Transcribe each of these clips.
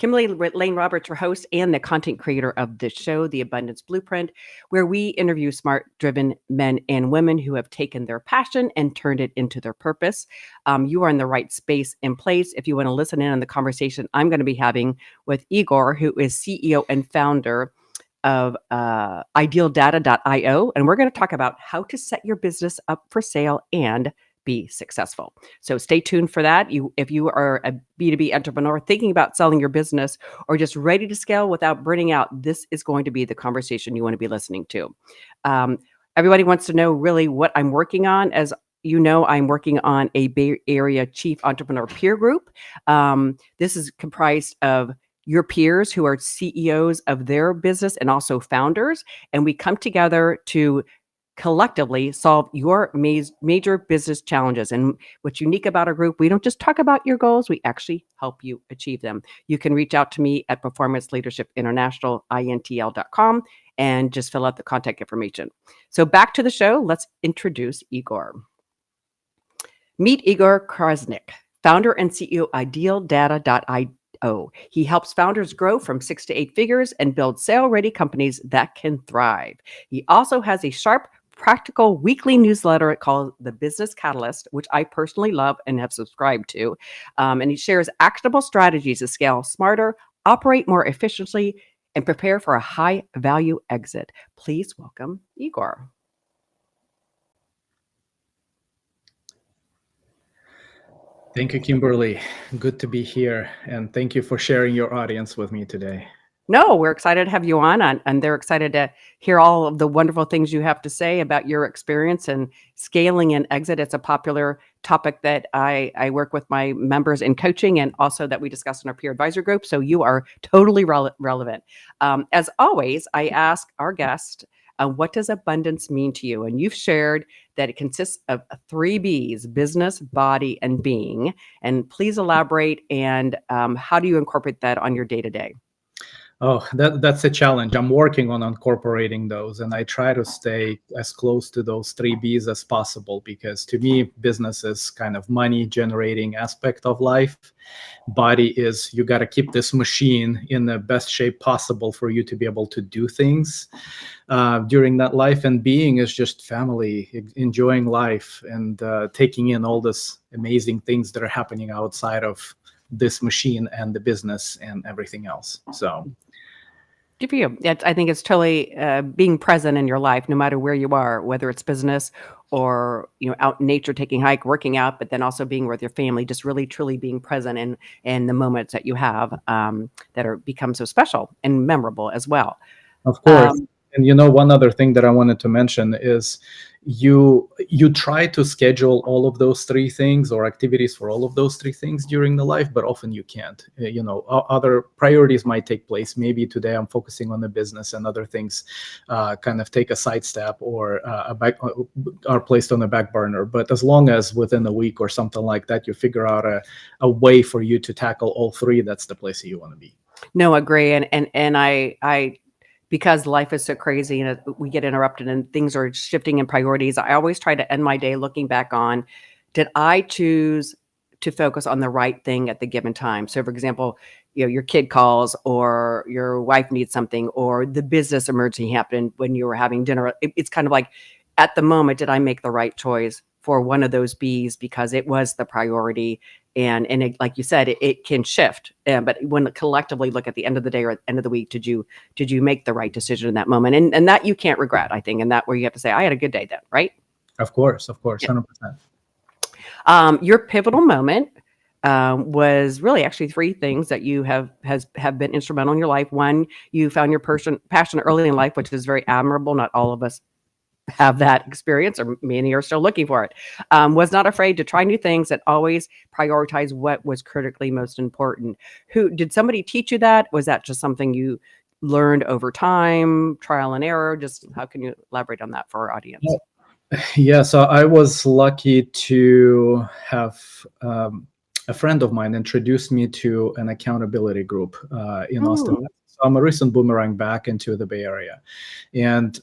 Kimberly Lane Roberts, your host and the content creator of the show, The Abundance Blueprint, where we interview smart, driven men and women who have taken their passion and turned it into their purpose. You are in the right space and place if you want to listen in on the conversation I'm going to be having with Igor, who is CEO and founder of idealdata.io. And we're going to talk about how to set your business up for sale and be successful. So stay tuned for that. If you are a B2B entrepreneur thinking about selling your business or just ready to scale without burning out, this is going to be the conversation you want to be listening to. Everybody wants to know really what I'm working on. As you know, I'm working on a Bay Area Chief Entrepreneur Peer Group. This is comprised of your peers who are CEOs of their business and also founders. And we come together to collectively solve your major business challenges. And what's unique about our group, we don't just talk about your goals, we actually help you achieve them. You can reach out to me at Performance Leadership International, intl.com, and just fill out the contact information. So back to the show, let's introduce Igor. Meet Igor Krasnykh, founder and CEO of idealdata.io. He helps founders grow from 6 to 8 figures and build sale-ready companies that can thrive. He also has a sharp, practical weekly newsletter called The Business Catalyst, which I personally love and have subscribed to. And he shares actionable strategies to scale smarter, operate more efficiently, and prepare for a high-value exit. Please welcome Igor. Thank you, Kimberly. Good to be here. And thank you for sharing your audience with me today. No, we're excited to have you on, and they're excited to hear all of the wonderful things you have to say about your experience in scaling and exit. It's a popular topic that I work with my members in coaching and also that we discuss in our peer advisor group. So you are totally relevant. As always, I ask our guest, what does abundance mean to you? And you've shared that it consists of 3 B's: business, body, and being. And please elaborate, and how do you incorporate that on your day-to-day? Oh, that's a challenge. I'm working on incorporating those, and I try to stay as close to those 3 B's as possible, because to me, business is kind of money generating aspect of life. Body is, you got to keep this machine in the best shape possible for you to be able to do things during that life. And being is just family, enjoying life, and taking in all this amazing things that are happening outside of this machine and the business and everything else. So Good for you. I think it's totally being present in your life, no matter where you are, whether it's business or out in nature, taking a hike, working out, but then also being with your family, just really truly being present in the moments that you have that are become so special and memorable as well. Of course. And one other thing that I wanted to mention is you try to schedule all of those 3 things or activities for all of those 3 things during the life, but often you can't. Other priorities might take place. Maybe today I'm focusing on the business, and other things kind of take a sidestep or are placed on the back burner. But as long as within a week or something like that, you figure out a way for you to tackle all 3, that's the place that you want to be. No, agree. And I because life is so crazy and we get interrupted and things are shifting in priorities, I always try to end my day looking back on, did I choose to focus on the right thing at the given time? So for example, your kid calls, or your wife needs something, or the business emergency happened when you were having dinner. It's kind of like, at the moment, did I make the right choice for one of those B's because it was the priority? And it, like you said, it can shift. But when collectively look at the end of the day or end of the week, did you make the right decision in that moment? And that you can't regret, I think. And that where you have to say, I had a good day then, right? Of course, Yeah. 100%. Your pivotal moment was really actually 3 things that you have been instrumental in your life. One, you found your passion early in life, which is very admirable. Not all of us have that experience, or many are still looking for it. Was not afraid to try new things, and always prioritize what was critically most important. Did somebody teach you that? Was that just something you learned over time, trial and error? Just how can you elaborate on that for our audience? Yeah, so I was lucky to have a friend of mine introduced me to an accountability group in Austin. So I'm a recent boomerang back into the Bay Area, and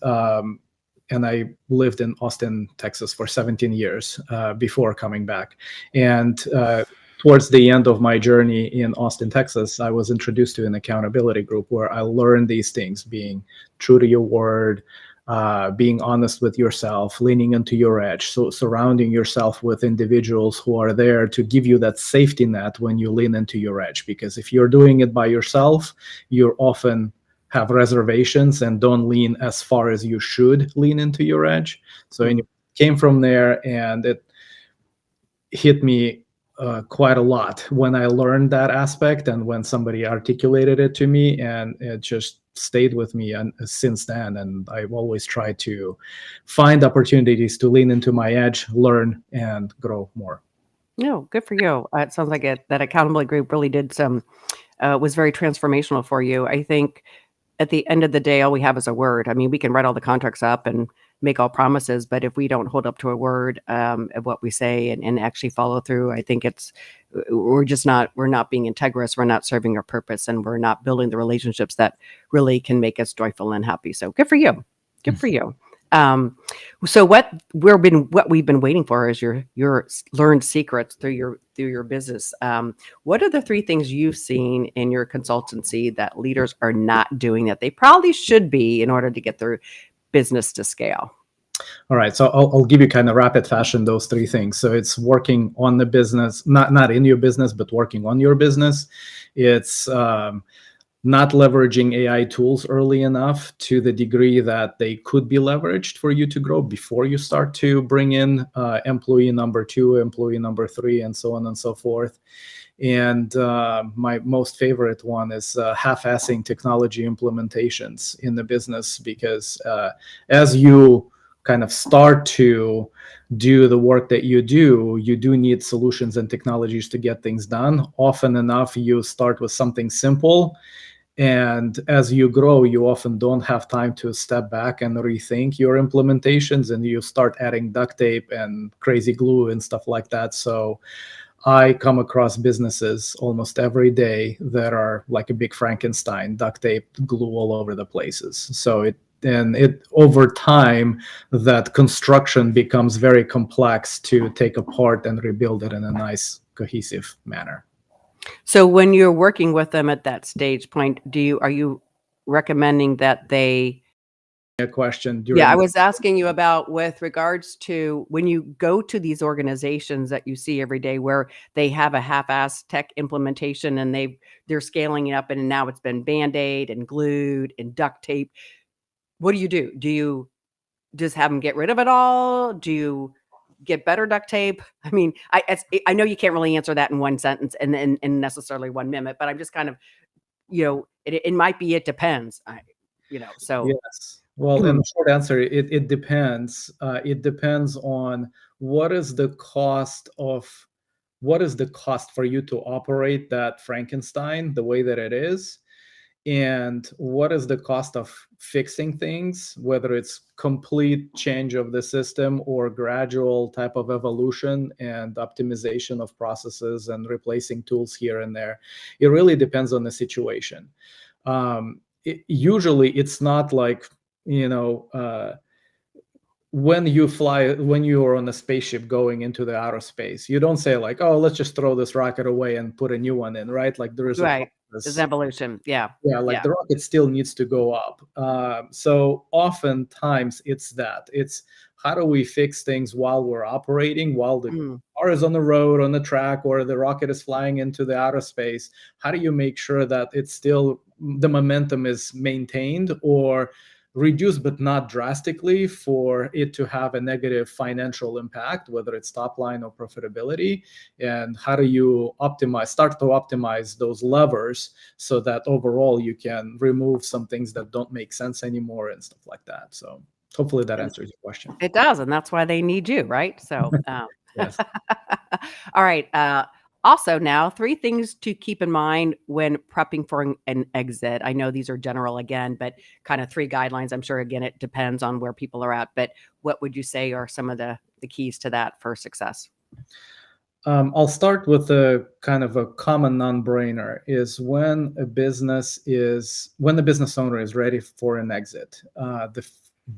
I lived in Austin, Texas for 17 years before coming back. And towards the end of my journey in Austin, Texas, I was introduced to an accountability group where I learned these things: being true to your word, being honest with yourself, leaning into your edge. So surrounding yourself with individuals who are there to give you that safety net when you lean into your edge. Because if you're doing it by yourself, you're often have reservations and don't lean as far as you should lean into your edge. So anyway, came from there, and it hit me quite a lot when I learned that aspect and when somebody articulated it to me, and it just stayed with me and since then. And I've always tried to find opportunities to lean into my edge, learn, and grow more. No, good for you. It sounds like that accountability group really did was very transformational for you. I think at the end of the day, all we have is a word. I mean, we can write all the contracts up and make all promises, but if we don't hold up to a word of what we say and actually follow through, I think we're not being integrous. We're not serving our purpose, and we're not building the relationships that really can make us joyful and happy. So good for you. Good for you. So what we've been waiting for is your learned secrets through your business. What are the 3 things you've seen in your consultancy that leaders are not doing that they probably should be in order to get their business to scale? All right, so I'll give you kind of rapid fashion those 3 things. So it's working on the business, not in your business, but working on your business. It's not leveraging AI tools early enough to the degree that they could be leveraged for you to grow before you start to bring in employee number 2, employee number 3, and so on and so forth. And my most favorite one is half-assing technology implementations in the business, because as you kind of start to do the work that you do need solutions and technologies to get things done. Often enough, you start with something simple, and as you grow, you often don't have time to step back and rethink your implementations, and you start adding duct tape and crazy glue and stuff like that. So I come across businesses almost every day that are like a big Frankenstein, duct tape, glue all over the places. So it over time, that construction becomes very complex to take apart and rebuild it in a nice, cohesive manner. So when you're working with them at that stage point, are you recommending that they? A question Yeah, I during was asking you about with regards to when you go to these organizations that you see every day where they have a half-assed tech implementation and they're scaling it up and now it's been Band-Aid and glued and duct tape. What do you do? Do you just have them get rid of it all? Do you get better duct tape? I mean, I know you can't really answer that in one sentence and in necessarily 1 minute, but I'm just kind of, it might be, it depends. So. Yes. Well, in the short answer, it depends. It depends on what is the cost for you to operate that Frankenstein the way that it is, and what is the cost of fixing things, whether it's complete change of the system or gradual type of evolution and optimization of processes and replacing tools here and there. It really depends on the situation. Usually it's not like, when you are on a spaceship going into the outer space, you don't say like, oh, let's just throw this rocket away and put a new one in, right? Like there is a Right. There's process. evolution. Yeah. Yeah, like the rocket still needs to go up. So oftentimes it's how do we fix things while we're operating, while the car is on the road, on the track, or the rocket is flying into the outer space? How do you make sure that the momentum is maintained or reduced, but not drastically, for it to have a negative financial impact, whether it's top line or profitability? And how do you start to optimize those levers so that overall you can remove some things that don't make sense anymore and stuff like that? So hopefully that answers your question. It does, and that's why they need you, right? So, Yes. all right. Also, now 3 things to keep in mind when prepping for an exit. I know these are general again, but kind of 3 guidelines. I'm sure again it depends on where people are at. But what would you say are some of the keys to that for success? I'll start with a kind of a common non-brainer is when the business owner is ready for an exit. The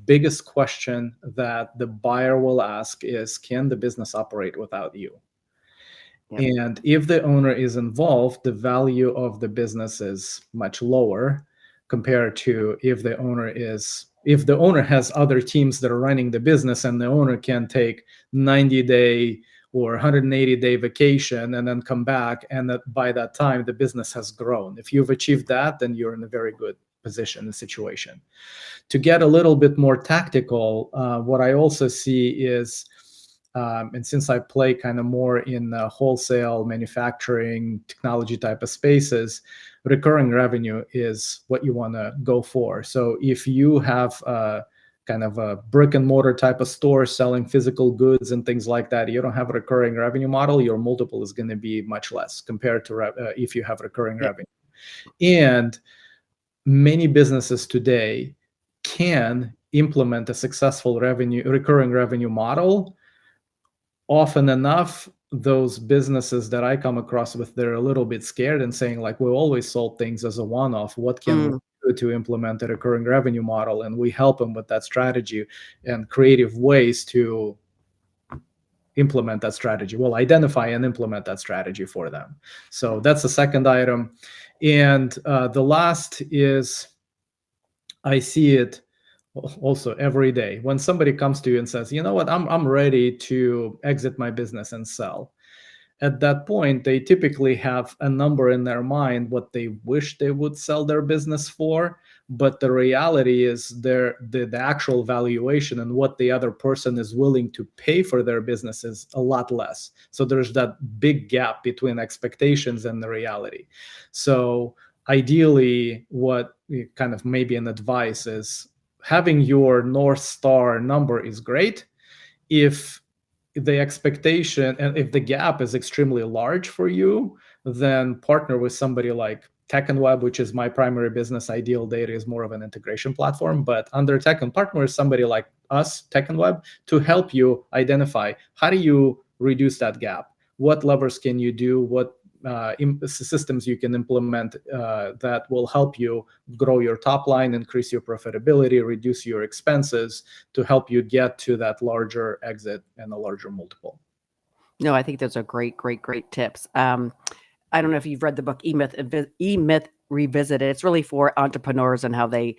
biggest question that the buyer will ask is, can the business operate without you? Yep. And if the owner is involved, the value of the business is much lower compared to if the owner has other teams that are running the business, and the owner can take 90-day or 180-day vacation and then come back, and that by that time the business has grown. If you've achieved that, then you're in a very good position and situation. To get a little bit more tactical, what I also see is, and since I play kind of more in wholesale, manufacturing, technology type of spaces, recurring revenue is what you want to go for. So if you have kind of a brick and mortar type of store selling physical goods and things like that, you don't have a recurring revenue model, your multiple is going to be much less compared to if you have recurring Yep. revenue. And many businesses today can implement a successful recurring revenue model. Often enough, those businesses that I come across with, they're a little bit scared and saying, like, we always sold things as a one-off. What can we do to implement a recurring revenue model? And we help them with that strategy and creative ways to implement that strategy. We'll identify and implement that strategy for them. So that's the second item. And the last is, I see it also every day when somebody comes to you and says, you know what, I'm ready to exit my business and sell. At that point, they typically have a number in their mind what they wish they would sell their business for, but the reality is the actual valuation and what the other person is willing to pay for their business is a lot less. So there's that big gap between expectations and the reality. So ideally, what kind of maybe an advice is, having your North Star number is great. If the expectation and if the gap is extremely large for you, then partner with somebody like TechNWeb, which is my primary business. Ideal Data is more of an integration platform, but under Tech and partner with somebody like us, TechNWeb, to help you identify how do you reduce that gap. What levers can you do? What systems you can implement that will help you grow your top line, increase your profitability, reduce your expenses to help you get to that larger exit and a larger multiple. No, I think those are great, great, great tips. I don't know if you've read the book E-Myth Revisited. It's really for entrepreneurs and how they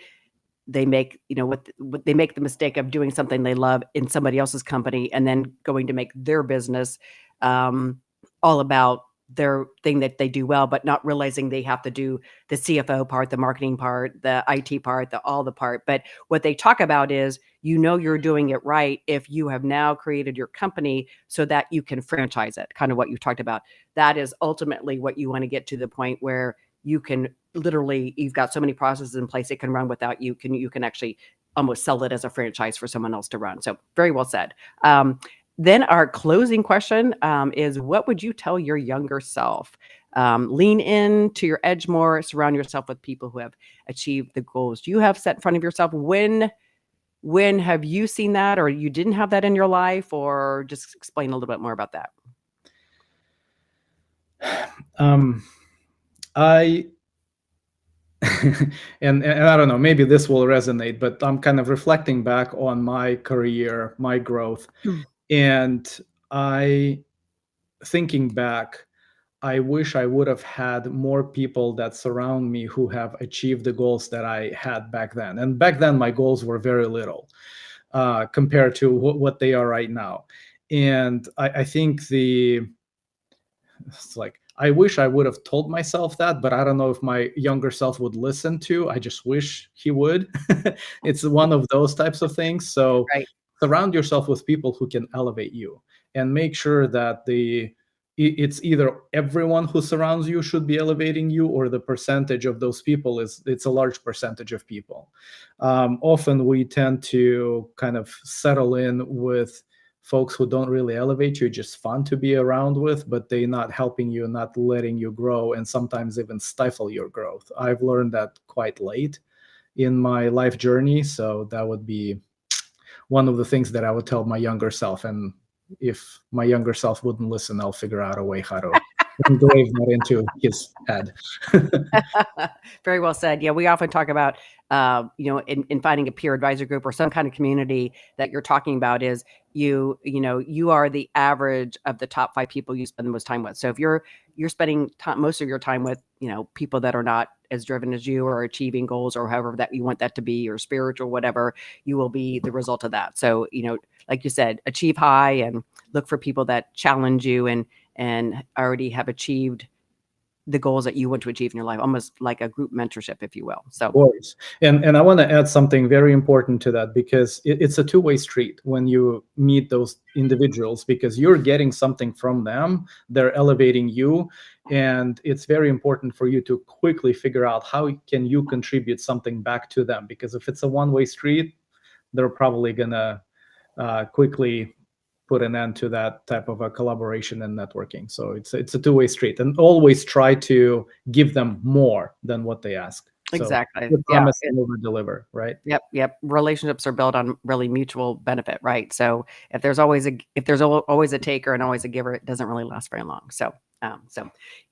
make, what they make the mistake of doing something they love in somebody else's company and then going to make their business all about their thing that they do well, but not realizing they have to do the CFO part, the marketing part, the IT part, all the part. But what they talk about is, you're doing it right if you have now created your company so that you can franchise it, kind of what you talked about. That is ultimately what you want to get to, the point where you can literally, you've got so many processes in place, it can run without you. You can actually almost sell it as a franchise for someone else to run. So very well said. Then our closing question is, what would you tell your younger self? Lean into your edge more, surround yourself with people who have achieved the goals you have set in front of yourself. When have you seen that, or you didn't have that in your life, or just explain a little bit more about that? I and I don't know, maybe this will resonate, but I'm kind of reflecting back on my career, my growth, and thinking back, I wish I would have had more people that surround me who have achieved the goals that I had back then. And back then, my goals were very little compared to what they are right now. And I think it's like, I wish I would have told myself that, but I don't know if my younger self would listen to. I just wish he would. It's one of those types of things. So Right. surround yourself with people who can elevate you, and make sure that it's either everyone who surrounds you should be elevating you, or the percentage of those people it's a large percentage of people. Often we tend to kind of settle in with folks who don't really elevate you, just fun to be around with, but they're not helping you, not letting you grow, and sometimes even stifle your growth. I've learned that quite late in my life journey. So that would be one of the things that I would tell my younger self. And if my younger self wouldn't listen, I'll figure out a way how to engrave that into his head. Very well said. Yeah, we often talk about, in finding a peer advisor group or some kind of community that you're talking about is you are the average of the top 5 people you spend the most time with. So if you're spending most of your time with, people that are not as driven as you or achieving goals or however that you want that to be or spiritual, whatever, you will be the result of that. So, like you said, achieve high and look for people that challenge you and already have achieved the goals that you want to achieve in your life, almost like a group mentorship, if you will. So, Of course. And I want to add something very important to that, because it's a two-way street when you meet those individuals, because you're getting something from them, they're elevating you, and it's very important for you to quickly figure out how can you contribute something back to them, because if it's a one-way street, they're probably gonna quickly put an end to that type of a collaboration and networking. So it's a two-way street, and always try to give them more than what they ask. So exactly. good Yeah. promise and over deliver, right? Yep. Relationships are built on really mutual benefit, right? So if there's always a taker and always a giver, it doesn't really last very long. So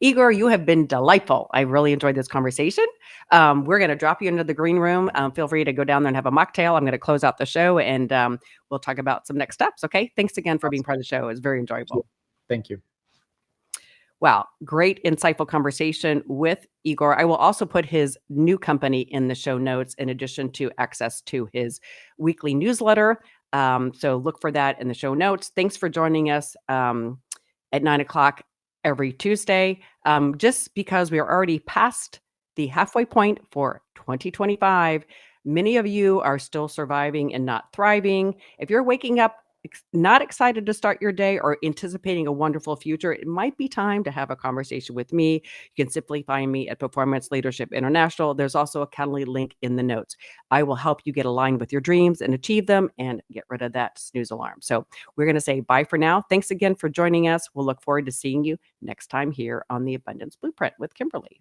Igor, you have been delightful. I really enjoyed this conversation. We're going to drop you into the green room. Feel free to go down there and have a mocktail. I'm going to close out the show, and we'll talk about some next steps. Okay. Thanks again for being part of the show. It was very enjoyable. Thank you. Wow, great insightful conversation with Igor. I will also put his new company in the show notes in addition to access to his weekly newsletter. So look for that in the show notes. Thanks for joining us at 9 o'clock every Tuesday. Just because we are already past the halfway point for 2025, many of you are still surviving and not thriving. If you're waking up not excited to start your day or anticipating a wonderful future, it might be time to have a conversation with me. You can simply find me at Performance Leadership International. There's also a Calendly link in the notes. I will help you get aligned with your dreams and achieve them and get rid of that snooze alarm. So we're going to say bye for now. Thanks again for joining us. We'll look forward to seeing you next time here on the Abundance Blueprint with Kimberly.